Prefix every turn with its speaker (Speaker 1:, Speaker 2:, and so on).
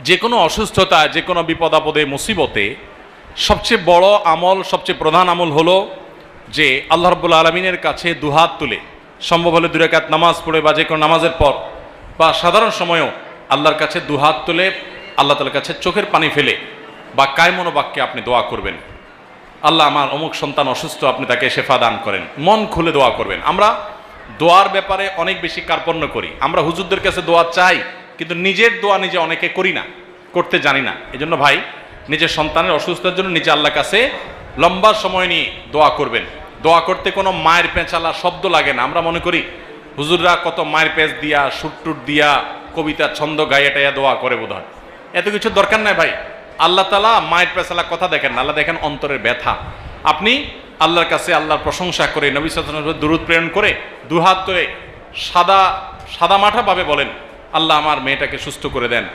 Speaker 1: যে কোনো অসুস্থতা, যে কোনো বিপদ আপদে, মুসিবতে সবচেয়ে বড় আমল, সবচেয়ে প্রধান আমল হলো যে আল্লাহ রাব্বুল আলামিনের কাছে দুহাত তুলে, সম্ভব হলে 2 রাকাত নামাজ পড়ে বা যে কোনো নামাজের পর বা সাধারণ সময়েও আল্লাহর কাছে দুহাত তুলে আল্লাহ তাআলার কাছে চোখের পানি ফেলে বা কায়মনোবাক্যে আপনি দোয়া করবেন, আল্লাহ আমার অমুক সন্তান অসুস্থ, আপনি তাকে শেফা দান করেন। মন খুলে দোয়া করবেন। আমরা দোয়ার ব্যাপারে অনেক বেশি কার্পণ্য করি। আমরা হুজুরদের কাছে দোয়া চাই, কিন্তু নিজের দোয়া নিজে অনেকে করি না, করতে জানি না। এজন্য ভাই, নিজের সন্তানের অসুস্থতার জন্য নিজে আল্লাহর কাছে লম্বা সময় নিয়ে দোয়া করবেন। দোয়া করতে কোনো মায়ের পেঁচালা শব্দ লাগে না। আমরা মনে করি হুজুররা কত মায়ের পেঁচ দিয়া, সুটটুট দিয়া, কবিতা ছন্দ গাইয়া টাইয়া দোয়া করে বোধহয়। এত কিছু দরকার নাই ভাই। আল্লাহ তাআলা মায়ের পেঁচালা কথা দেখেন না, আল্লাহ দেখেন অন্তরের ব্যথা। আপনি আল্লাহর কাছে আল্লাহর প্রশংসা করে, নবী সাল্লাল্লাহু আলাইহি ওয়াসাল্লাম দুরূদ প্রেরণ করে দুহাত ধরে সাদা মাঠা ভাবে বলেন, আল্লাহ আমার মেয়েটাকে সুস্থ করে দেন।